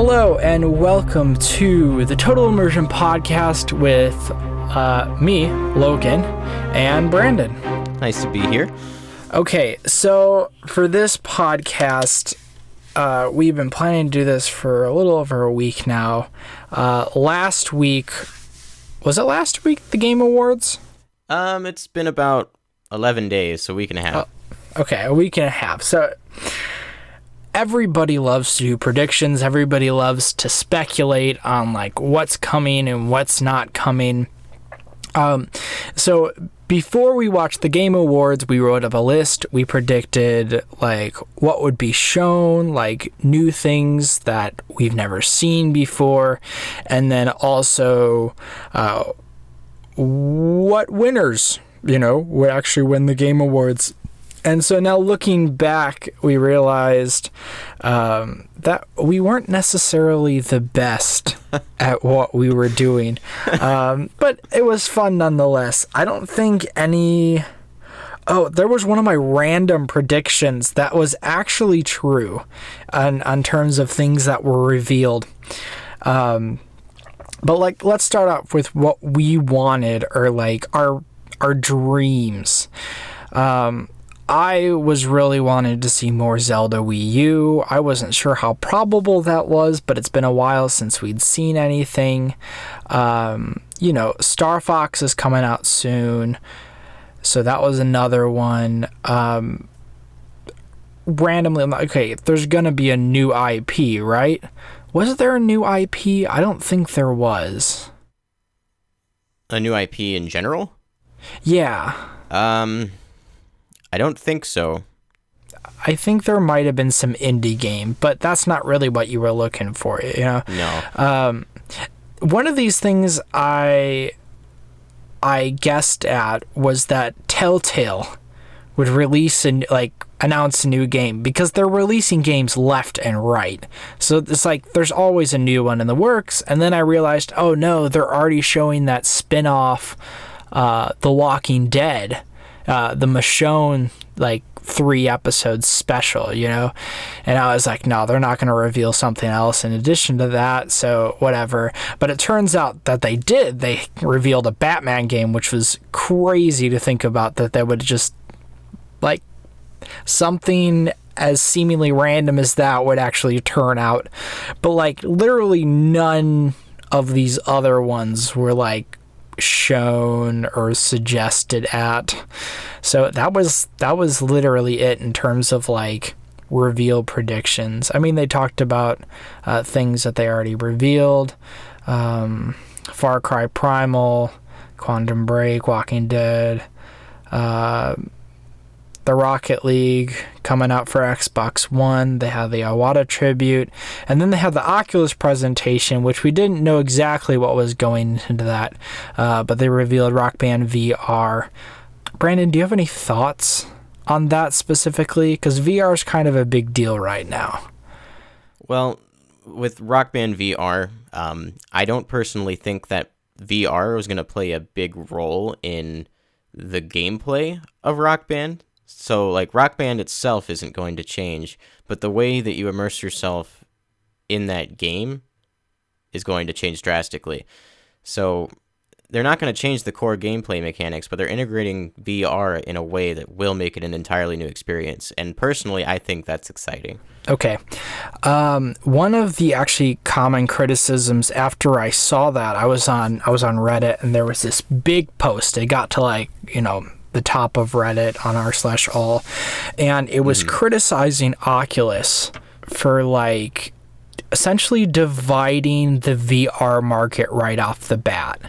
Hello and welcome to the Total Immersion podcast with me, Logan, and Brandon. Nice to be here. Okay, so for this podcast, we've been planning to do this for a little over a week now. Last week, was it last week, the Game Awards? It's been about 11 days, so a week and a half. Okay, a week and a half. So everybody loves to do predictions. Everybody loves to speculate on like what's coming and what's not coming. So before we watched the Game Awards, we wrote up a list. We predicted like what would be shown, like new things that we've never seen before, and then also what winners, would actually win the Game Awards. And so now looking back, we realized that we weren't necessarily the best at what we were doing. But it was fun nonetheless. I don't think any... Oh, there was one of my random predictions that was actually true on terms of things that were revealed. But let's start off with what we wanted, or like our dreams. I was really wanting to see more Zelda Wii U. I wasn't sure how probable that was, but it's been a while since we'd seen anything. Star Fox is coming out soon, so that was another one. Randomly, I'm like, okay, there's gonna be a new IP, right? Was there a new IP? I don't think there was. A new IP in general? Yeah. I don't think so. I think there might have been some indie game, but that's not really what you were looking for, No. One of these things I guessed at was that Telltale would announce a new game, because they're releasing games left and right. So it's like there's always a new one in the works, and then I realized, oh no, they're already showing that spin-off, The Walking Dead. The Michonne 3-episode special, and I was like, no, they're not going to reveal something else in addition to that, so whatever. But it turns out that they did. They revealed a Batman game, which was crazy to think about, that they would just something as seemingly random as that would actually turn out. But literally none of these other ones were shown or suggested at. So that was literally it in terms of reveal predictions. I mean, they talked about things that they already revealed. Far Cry Primal, Quantum Break, Walking Dead, the Rocket League coming out for Xbox One. They have the Iwata tribute, and then they have the Oculus presentation, which we didn't know exactly what was going into that, but they revealed Rock Band VR. Brandon, do you have any thoughts on that specifically? Because VR is kind of a big deal right now. Well, with Rock Band VR, I don't personally think that VR was going to play a big role in the gameplay of Rock Band. So, Rock Band itself isn't going to change, but the way that you immerse yourself in that game is going to change drastically. So, they're not going to change the core gameplay mechanics, but they're integrating VR in a way that will make it an entirely new experience. And personally, I think that's exciting. Okay. One of the actually common criticisms after I saw that, I was on Reddit, and there was this big post. It got to the top of Reddit on r/all, and it was criticizing Oculus for essentially dividing the VR market right off the bat.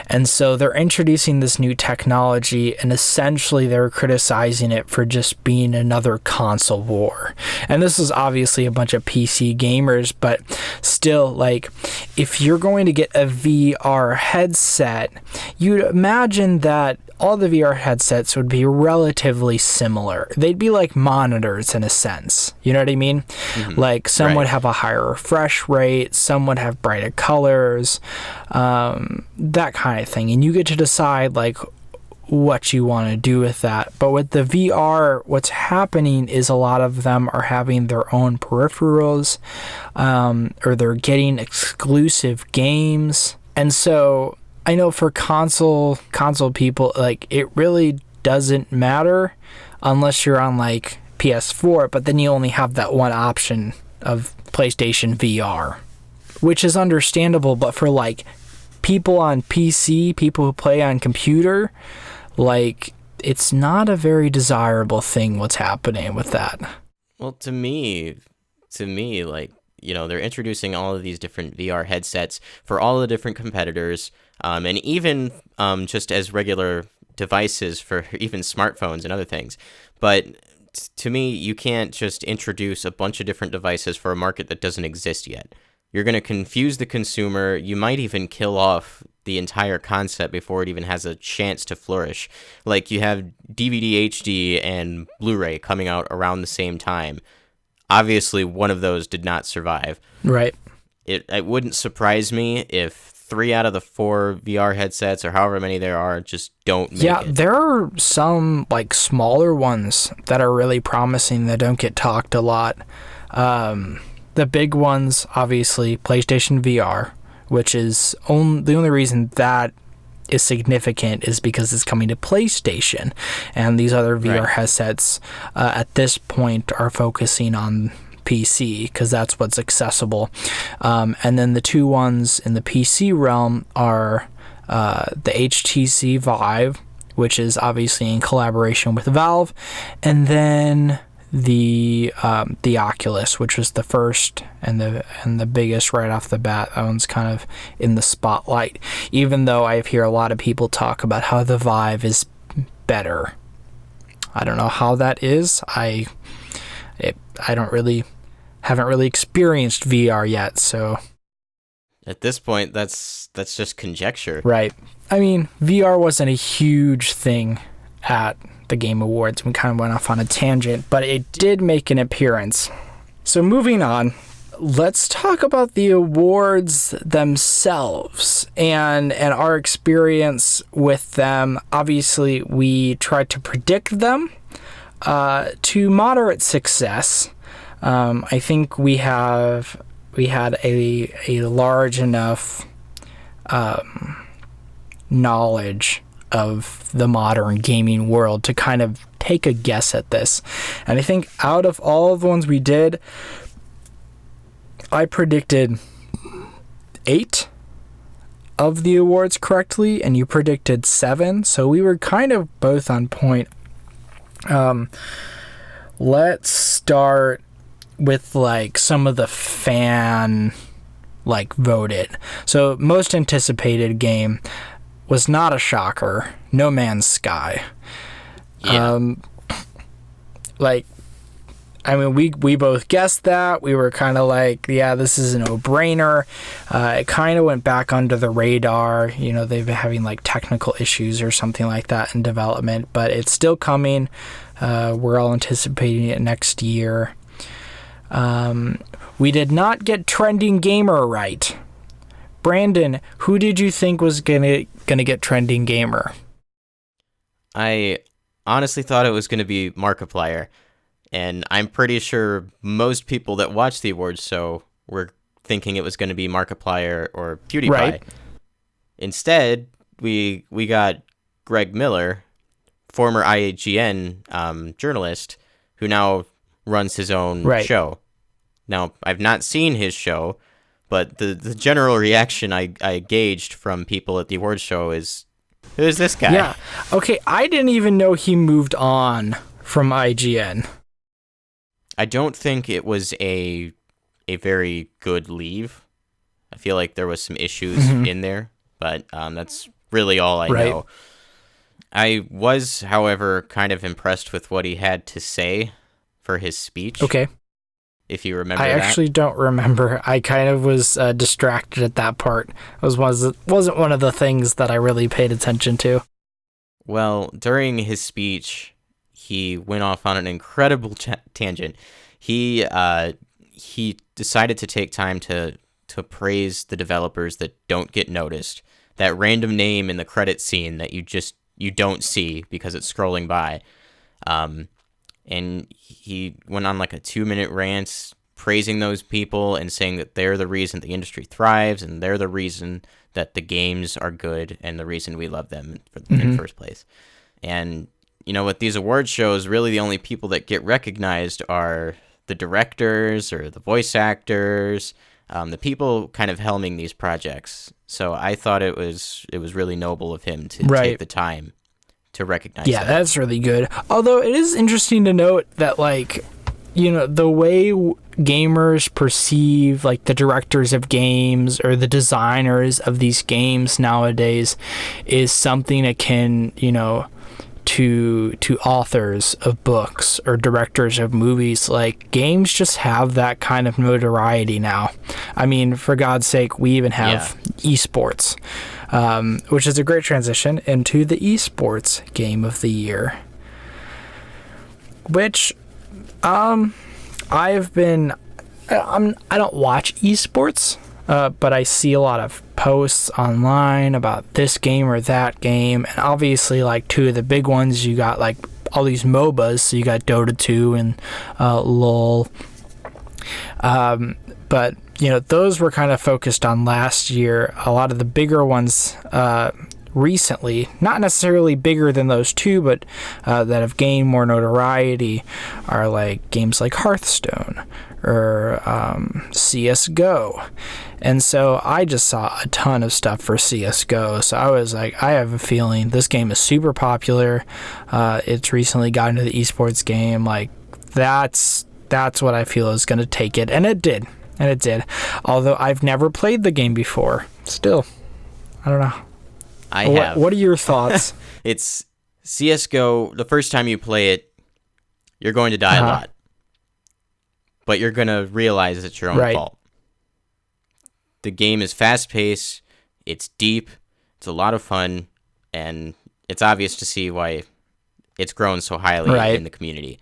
And so they're introducing this new technology, and essentially they're criticizing it for just being another console war. And this is obviously a bunch of PC gamers, but still, if you're going to get a VR headset, you'd imagine that all the VR headsets would be relatively similar. They'd be like monitors in a sense. You know what I mean? Mm-hmm. Some would have a higher refresh rate, some would have brighter colors, that kind of thing. And you get to decide what you want to do with that. But with the VR, what's happening is a lot of them are having their own peripherals, or they're getting exclusive games. And so I know for console people, like, it really doesn't matter unless you're on like PS4, but then you only have that one option of PlayStation VR, which is understandable. But for like people on PC, people who play on computer, like, it's not a very desirable thing what's happening with that. Well, to me, like, they're introducing all of these different VR headsets for all the different competitors, and even just as regular devices for even smartphones and other things. But to me, you can't just introduce a bunch of different devices for a market that doesn't exist yet. You're going to confuse the consumer. You might even kill off the entire concept before it even has a chance to flourish. Like, you have DVD HD and Blu-ray coming out around the same time. Obviously, one of those did not survive. Right. It wouldn't surprise me if 3 out of the 4 VR headsets, or however many there are, just don't make it. There are some like smaller ones that are really promising that don't get talked a lot. The big ones, obviously, PlayStation VR, which is the only reason that is significant is because it's coming to PlayStation, and these other VR headsets at this point are focusing on PC because that's what's accessible. And then the 2 ones in the PC realm are the HTC Vive, which is obviously in collaboration with Valve, and then the Oculus, which was the first and the biggest right off the bat. That one's kind of in the spotlight, even though I hear a lot of people talk about how the Vive is better. I don't know how that is. I haven't really experienced VR yet, so at this point, that's just conjecture. Right. I mean, VR wasn't a huge thing at the Game Awards. We kind of went off on a tangent, but it did make an appearance. So moving on, let's talk about the awards themselves and our experience with them. Obviously, we tried to predict them to moderate success. I think we had a large enough knowledge of the modern gaming world to kind of take a guess at this. And I think out of all the ones we did, I predicted 8 of the awards correctly, and you predicted 7, so we were kind of both on point. Let's start with like some of the fan voted. So most anticipated game was not a shocker. No Man's Sky. Yeah. We both guessed that. We were kind of like, yeah, this is a no-brainer. It kind of went back under the radar. They've been having like technical issues or something like that in development, but it's still coming. We're all anticipating it next year. We did not get Trending Gamer right. Brandon, who did you think was gonna get Trending Gamer? I honestly thought it was going to be Markiplier, and I'm pretty sure most people that watched the awards show were thinking it was going to be Markiplier or PewDiePie. Right. Instead, we got Greg Miller, former IGN journalist, who now runs his own show. Now, I've not seen his show, but the general reaction I gauged from people at the awards show is, who is this guy? Yeah. Okay, I didn't even know he moved on from IGN. I don't think it was a very good leave. I feel like there was some issues in there, but that's really all I know. I was, however, kind of impressed with what he had to say for his speech. Okay. If you remember that. I actually don't remember. I kind of was distracted at that part. It wasn't one of the things that I really paid attention to. Well, during his speech, he went off on an incredible tangent. He decided to take time to praise the developers that don't get noticed. That random name in the credit scene that you you don't see because it's scrolling by. And he went on like a 2-minute rant praising those people and saying that they're the reason the industry thrives and they're the reason that the games are good and the reason we love them in the first place. And, you know, with these award shows, really the only people that get recognized are the directors or the voice actors, the people kind of helming these projects. So I thought it was really noble of him to take the time to recognize that. Yeah, that's really good. Although it is interesting to note that, like, you know, the way gamers perceive, like, the directors of games or the designers of these games nowadays is something akin, you know, to authors of books or directors of movies. Like, games just have that kind of notoriety now. I mean, for God's sake, we even have esports, which is a great transition into the esports game of the year, which I don't watch esports, but I see a lot of posts online about this game or that game, and obviously, like, two of the big ones, you got, like, all these MOBAs, so you got Dota 2 and LoL, but, you know, those were kind of focused on last year. A lot of the bigger ones recently, not necessarily bigger than those two, but that have gained more notoriety are, like, games like Hearthstone or CSGO. And so I just saw a ton of stuff for CSGO. So I was like, I have a feeling this game is super popular. It's recently got into the esports game. Like, that's what I feel is going to take it. And it did. Although I've never played the game before. Still, I don't know. I have. What are your thoughts? It's CSGO. The first time you play it, you're going to die a lot. But you're going to realize it's your own fault. The game is fast-paced, it's deep, it's a lot of fun, and it's obvious to see why it's grown so highly in the community.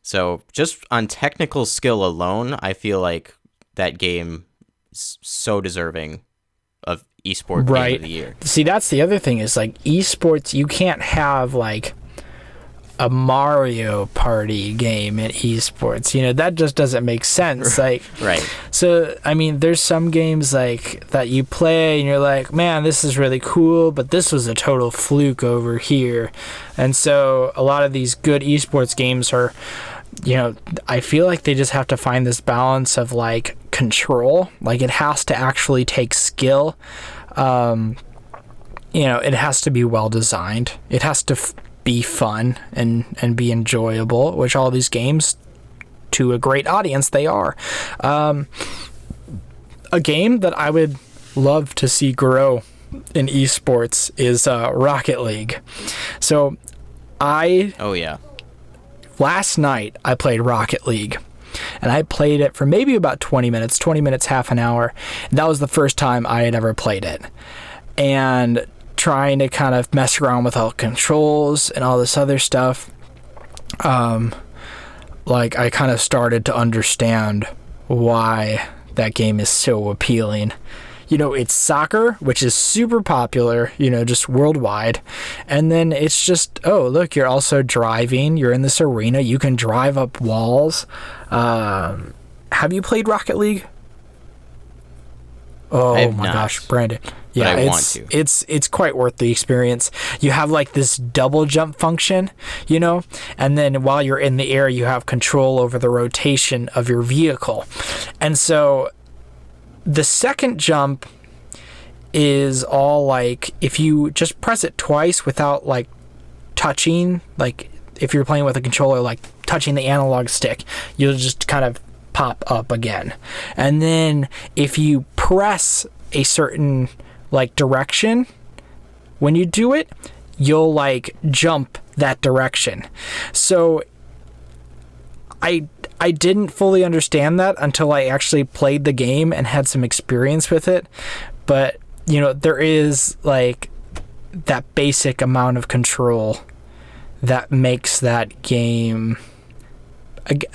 So just on technical skill alone, I feel like that game is so deserving of eSport Game of the Year. See, that's the other thing is, like, esports, you can't have, like, a Mario Party game in esports. You know, that just doesn't make sense. Like, so, I mean, there's some games, like, that you play and you're like, man, this is really cool, but this was a total fluke over here. And so a lot of these good esports games are, you know, I feel like they just have to find this balance of, like, control. Like, it has to actually take skill. You know, it has to be well designed. It has to be fun and be enjoyable, which all these games, to a great audience, they are. A game that I would love to see grow in esports is Rocket League. So last night I played Rocket League, and I played it for maybe about 20 minutes, half an hour. And that was the first time I had ever played it. And trying to kind of mess around with all controls and all this other stuff, like, I kind of started to understand why that game is so appealing. You know, it's soccer, which is super popular, you know, just worldwide. And then it's just, oh, look, you're also driving. You're in this arena. You can drive up walls. Have you played Rocket League? Oh my gosh, Brandon. Yeah, it's quite worth the experience. You have, like, this double jump function, you know, and then while you're in the air, you have control over the rotation of your vehicle. And so the second jump is all, like, if you just press it twice without, like, touching, like, if you're playing with a controller, like, touching the analog stick, you'll just kind of pop up again. And then if you press a certain, like, direction, when you do it, you'll, like, jump that direction. So I didn't fully understand that until I actually played the game and had some experience with it. But, you know, there is, like, that basic amount of control that makes that game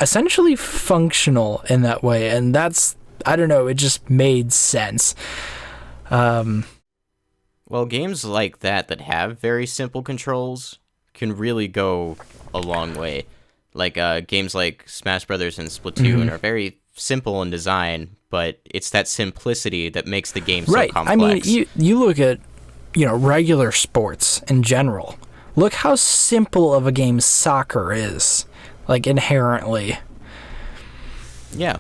essentially functional in that way. And that's, I don't know, it just made sense. Well, Well, games like that have very simple controls can really go a long way. Like games like Smash Brothers and Splatoon are very simple in design, but it's that simplicity that makes the game so complex. I mean, you look at, regular sports in general. Look how simple of a game soccer is, like inherently. Yeah.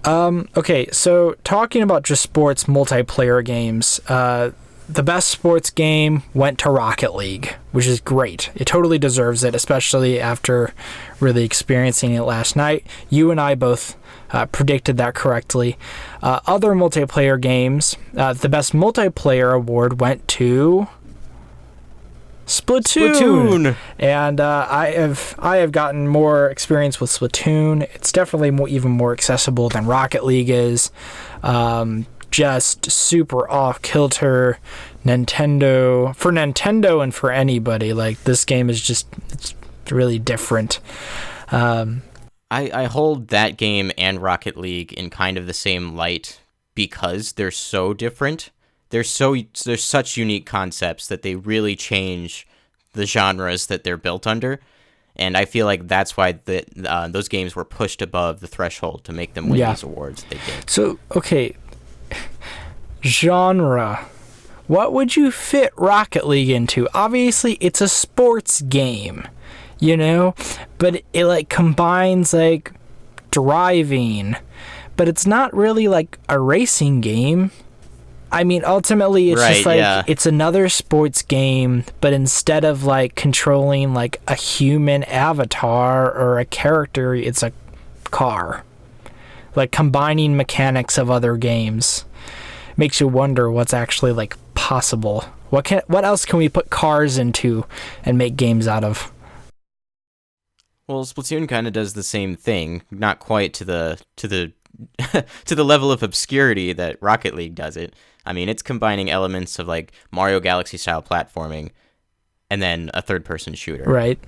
Okay, so talking about just sports multiplayer games, the best sports game went to Rocket League, which is great. It totally deserves it, especially after really experiencing it last night. You and I both predicted that correctly. Other multiplayer games, the best multiplayer award went to Splatoon. And I have gotten more experience with Splatoon. It's definitely even more accessible than Rocket League is. Just super off kilter. For Nintendo and for anybody, like, this game is it's really different. I hold that game and Rocket League in kind of the same light because they're so different. They're such unique concepts that they really change the genres that they're built under. And I feel like that's why those games were pushed above the threshold to make them win these awards they did. So, okay, genre. What would you fit Rocket League into? Obviously, it's a sports game, but it like combines like driving, but it's not really like a racing game. I mean, ultimately, it's just like it's another sports game, but instead of like controlling like a human avatar or a character, it's a car. Like combining mechanics of other games makes you wonder what's actually like possible. What else can we put cars into and make games out of? Well, Splatoon kind of does the same thing, not quite to the to the level of obscurity that Rocket League does it. I mean, it's combining elements of like Mario Galaxy style platforming and then a third person shooter. Right.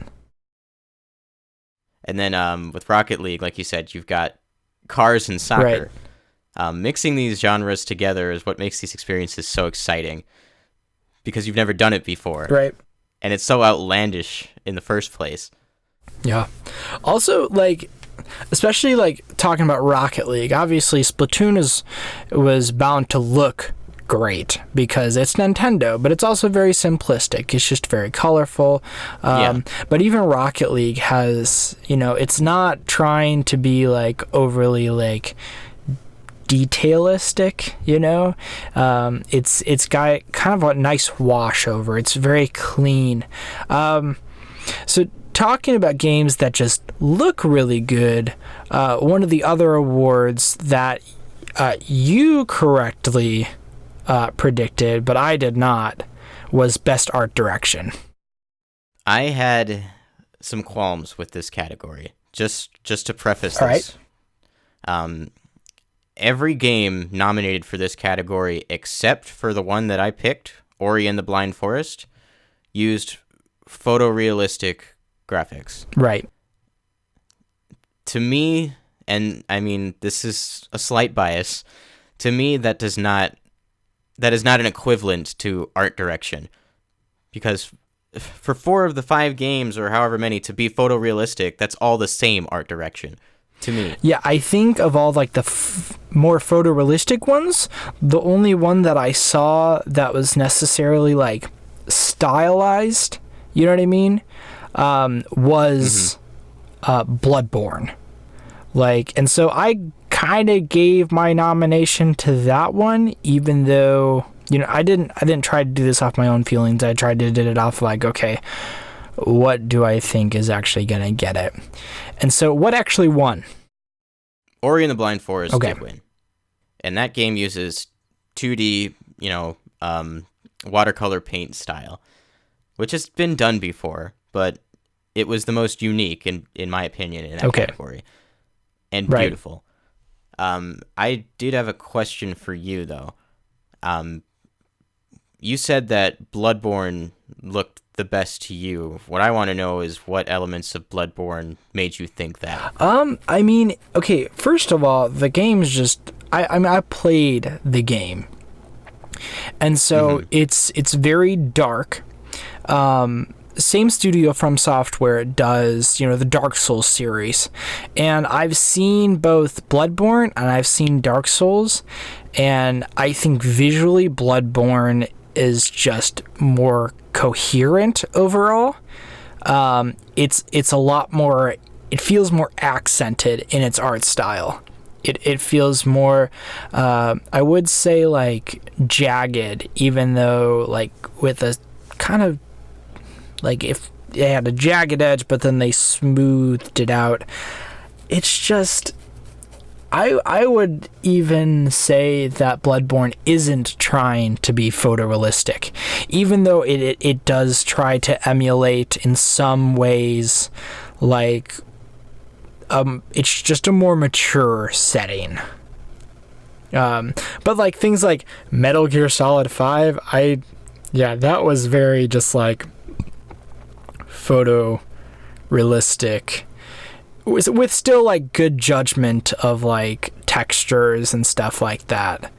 And then with Rocket League, like you said, you've got cars and soccer. Right. Mixing these genres together is what makes these experiences so exciting because you've never done it before. Right. And it's so outlandish in the first place. Yeah. Also, like, especially like talking about Rocket League, obviously Splatoon was bound to look great because it's Nintendo, but it's also very simplistic. It's just very colorful. But even Rocket League has, it's not trying to be like overly like detailistic, it's got kind of a nice wash over. It's very clean. So talking about games that just look really good, one of the other awards that you correctly predicted, but I did not, was Best Art Direction. I had some qualms with this category. Just to preface this. Right. Every game nominated for this category, except for the one that I picked, Ori and the Blind Forest, used photorealistic graphics. Right. To me, and I mean, this is a slight bias, to me that is not an equivalent to art direction. Because for 4 of the 5 games, or however many, to be photorealistic, that's all the same art direction. To me. Yeah, I think of all like the more photorealistic ones, the only one that I saw that was necessarily like stylized, you know what I mean, was Bloodborne. Like, and so I kind of gave my nomination to that one, even though, I didn't try to do this off my own feelings. I tried to do it off like, okay, what do I think is actually going to get it? And so what actually won? Ori and the Blind Forest did win. And that game uses 2D, watercolor paint style, which has been done before, but it was the most unique, in my opinion, in that category. And beautiful. I did have a question for you, though. You said that Bloodborne looked the best to you. What I want to know is what elements of Bloodborne made you think that. I mean, okay, first of all, the game's just I played the game. And so it's very dark. Same studio From Software does, the Dark Souls series. And I've seen both Bloodborne and I've seen Dark Souls, and I think visually Bloodborne is just more coherent overall. It's a lot more, it feels more accented in its art style. It feels more, I would say, like, jagged, even though, like, with a kind of, like, if they had a jagged edge, but then they smoothed it out. It's just, I would even say that Bloodborne isn't trying to be photorealistic, even though it does try to emulate in some ways, like, it's just a more mature setting. But like things like Metal Gear Solid 5, that was very just like photorealistic, with still like good judgment of like textures and stuff like that.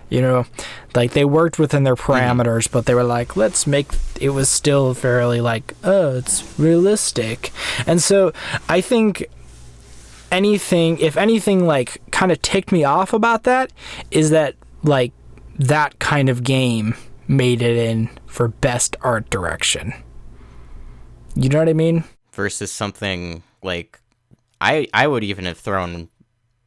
Like they worked within their parameters, but they were like, let's make it was still fairly like, it's realistic. And so I think if anything like kind of ticked me off about that is that like that kind of game made it in for best art direction. You know what I mean? Versus something like, I would even have thrown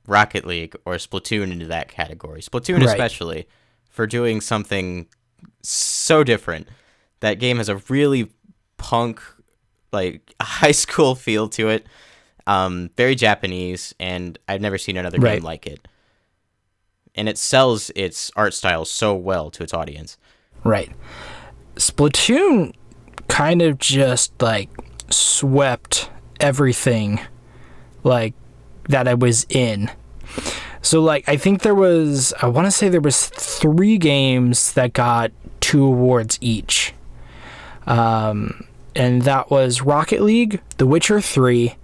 Rocket League or Splatoon into that category. Splatoon especially, for doing something so different. That game has a really punk, like, high school feel to it. Very Japanese, and I've never seen another game like it. And it sells its art style so well to its audience. Right. Splatoon kind of just like swept everything like that I was in. So like I think I want to say there was 3 games that got 2 awards each. And that was Rocket League, The Witcher 3,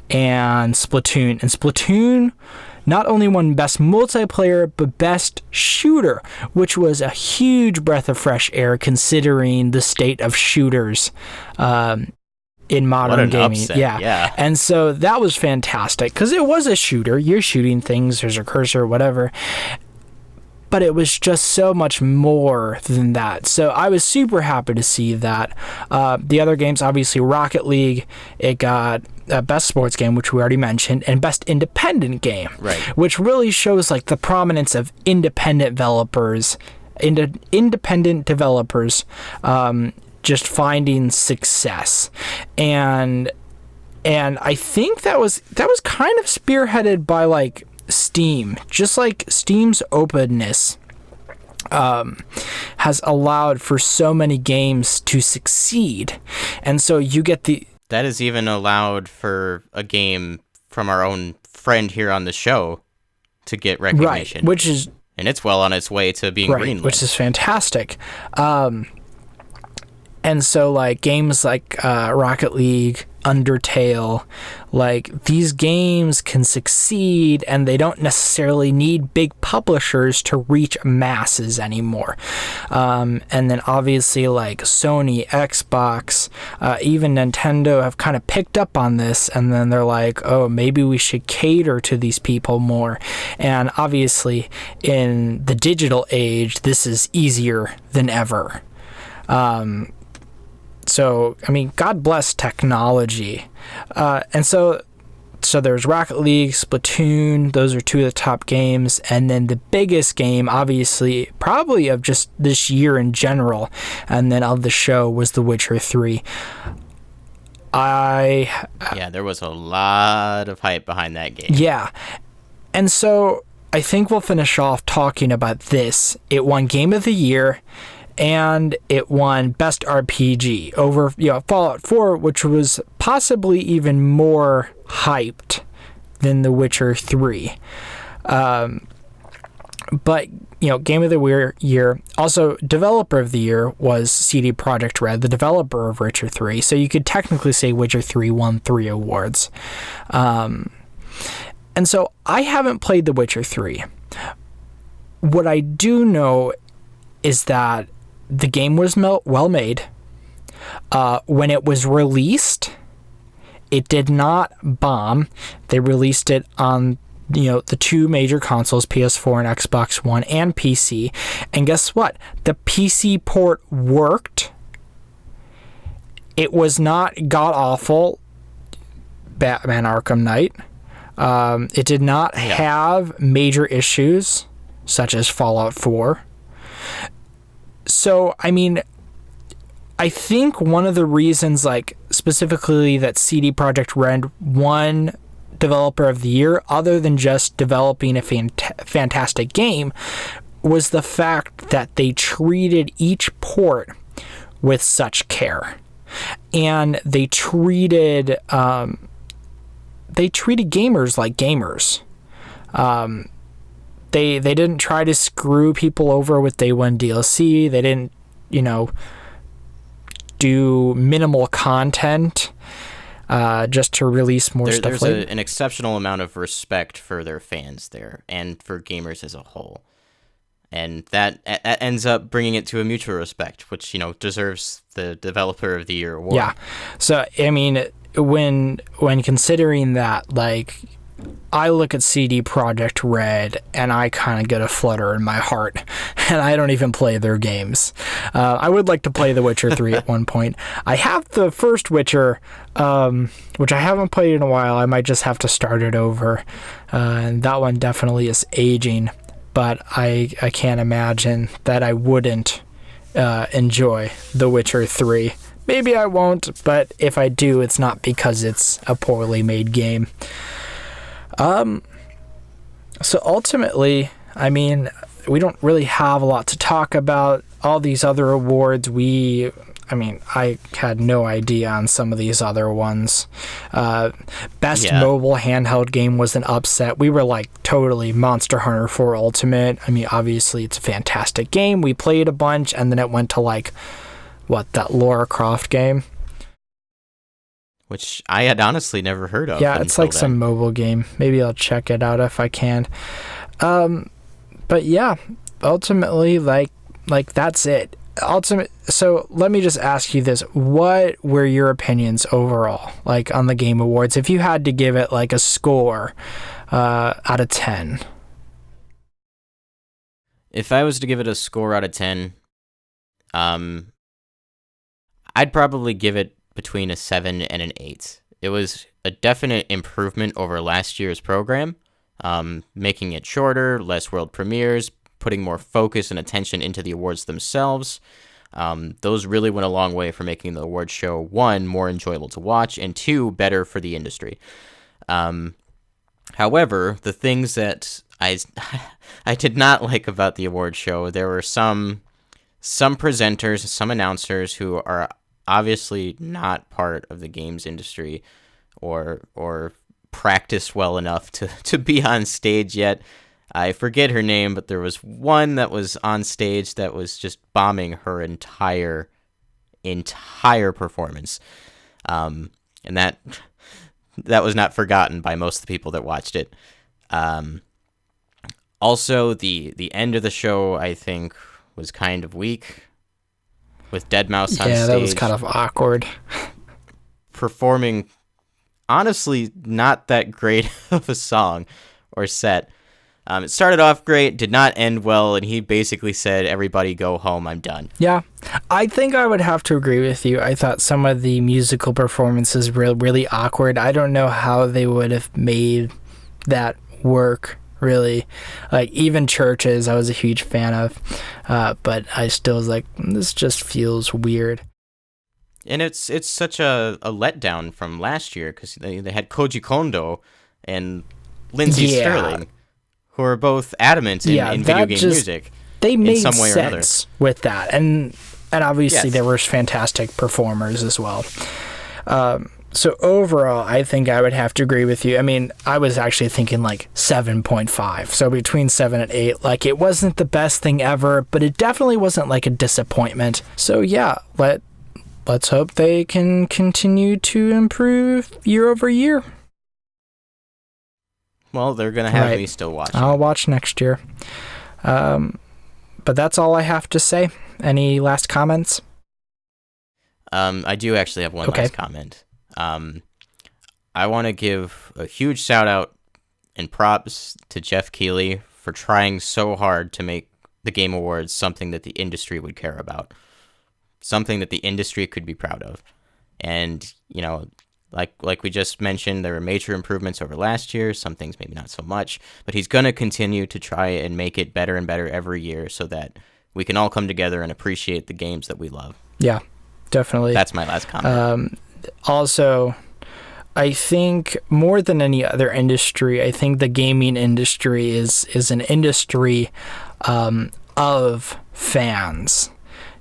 and Splatoon. And Splatoon not only won Best Multiplayer, but Best Shooter, which was a huge breath of fresh air considering the state of shooters in modern gaming. Upset. Yeah. And so that was fantastic, because it was a shooter. You're shooting things, there's a cursor, whatever. But it was just so much more than that. So I was super happy to see that. The other games, obviously Rocket League, it got Best Sports Game, which we already mentioned, and Best Independent Game, which really shows like the prominence of independent developers, just finding success. And I think that was kind of spearheaded by like Steam. Just like Steam's openness has allowed for so many games to succeed, and so you get that is even allowed for a game from our own friend here on the show to get recognition, and it's well on its way to being greenlit, which is fantastic. And so like games like Rocket League, Undertale, like these games can succeed, and they don't necessarily need big publishers to reach masses anymore. And then obviously like Sony, Xbox, even Nintendo have kind of picked up on this, and then they're like, oh, maybe we should cater to these people more. And obviously in the digital age, this is easier than ever. So, I mean, God bless technology. And so there's Rocket League, Splatoon, those are 2 of the top games. And then the biggest game, obviously, probably of just this year in general, and then of the show, was The Witcher 3. There was a lot of hype behind that game. Yeah. And so I think we'll finish off talking about this. It won Game of the Year, and it won Best RPG over Fallout 4, which was possibly even more hyped than The Witcher 3. But Game of the Year, also Developer of the Year was CD Projekt Red, the developer of Witcher 3. So you could technically say Witcher 3 won 3 awards. And so I haven't played The Witcher 3. What I do know is that the game was well made. When it was released, it did not bomb. They released it on the two major consoles, PS4 and Xbox One, and PC. And guess what? The PC port worked. It was not god-awful Batman Arkham Knight. It did not have major issues, such as Fallout 4. So, I mean, I think one of the reasons, like, specifically that CD Projekt Red won Developer of the Year, other than just developing a fantastic game, was the fact that they treated each port with such care. And they treated gamers like gamers. They didn't try to screw people over with day one DLC. They didn't, do minimal content just to release more stuff. There's an exceptional amount of respect for their fans there and for gamers as a whole. And that ends up bringing it to a mutual respect, which, deserves the Developer of the Year award. Yeah. So, I mean, when considering that, like, I look at CD Projekt Red and I kind of get a flutter in my heart, and I don't even play their games. I would like to play The Witcher 3 at one point. I have the first Witcher, which I haven't played in a while. I might just have to start it over. And that one definitely is aging, but I can't imagine that I wouldn't enjoy The Witcher 3. Maybe I won't, but if I do, it's not because it's a poorly made game. So ultimately, I mean, we don't really have a lot to talk about. All these other awards, I had no idea on some of these other ones. Best mobile handheld game was an upset. We were like totally Monster Hunter 4 Ultimate. I mean, obviously it's a fantastic game. We played a bunch, and then it went to that Lara Croft game. Which I had honestly never heard of. Yeah, it's like some mobile game. Maybe I'll check it out if I can. But yeah, ultimately, like that's it. So let me just ask you this. What were your opinions overall, like, on the Game Awards? If you had to give it, like, a score out of 10. If I was to give it a score out of 10, I'd probably give it between a 7 and an 8. It was a definite improvement over last year's program, making it shorter, less world premieres, putting more focus and attention into the awards themselves. Those really went a long way for making the awards show, 1, more enjoyable to watch, and 2, better for the industry. However, the things that I did not like about the awards show, there were some presenters, some announcers who are obviously not part of the games industry or practiced well enough to be on stage yet. I forget her name, but there was one that was on stage that was just bombing her entire performance. And that was not forgotten by most of the people that watched it. Also, the end of the show, I think, was kind of weak, with Deadmau5 on stage. Yeah, that was kind of awkward. Performing, honestly, not that great of a song or set. It started off great, did not end well, and he basically said, "Everybody go home, I'm done." Yeah, I think I would have to agree with you. I thought some of the musical performances were really awkward. I don't know how they would have made that work, really. Like, even Churches, I was a huge fan of, but I still was like, this just feels weird. And it's such a letdown from last year, because they had Koji Kondo and Lindsey Sterling, who are both adamant in video game music. They made in some way sense with that, and obviously there were fantastic performers as well. So overall, I think I would have to agree with you. I mean, I was actually thinking like 7.5. So between 7 and 8. Like, it wasn't the best thing ever, but it definitely wasn't like a disappointment. So yeah, let's hope they can continue to improve year over year. Well, they're going to have me still watching. I'll watch next year. But that's all I have to say. Any last comments? I do actually have one last comment. I want to give a huge shout out and props to Jeff Keighley for trying so hard to make the Game Awards something that the industry would care about, something that the industry could be proud of. And, like we just mentioned, there were major improvements over last year, some things maybe not so much, but he's going to continue to try and make it better and better every year so that we can all come together and appreciate the games that we love. Yeah, definitely. That's my last comment. Also, I think more than any other industry, I think the gaming industry is an industry of fans.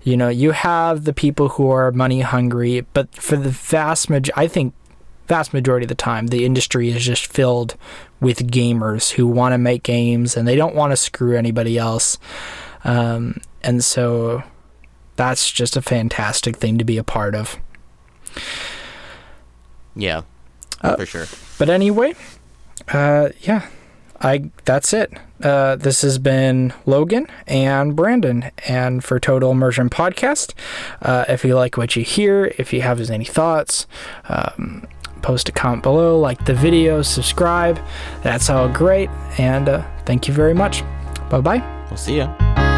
You have the people who are money hungry, but for the vast majority of the time, the industry is just filled with gamers who want to make games and they don't want to screw anybody else. And so that's just a fantastic thing to be a part of. Yeah, for sure. But anyway, that's it. This has been Logan and Brandon, and for Total Immersion Podcast. If you like what you hear, if you have any thoughts, post a comment below, like the video, subscribe. That's all great, and thank you very much. Bye-bye. We'll see ya.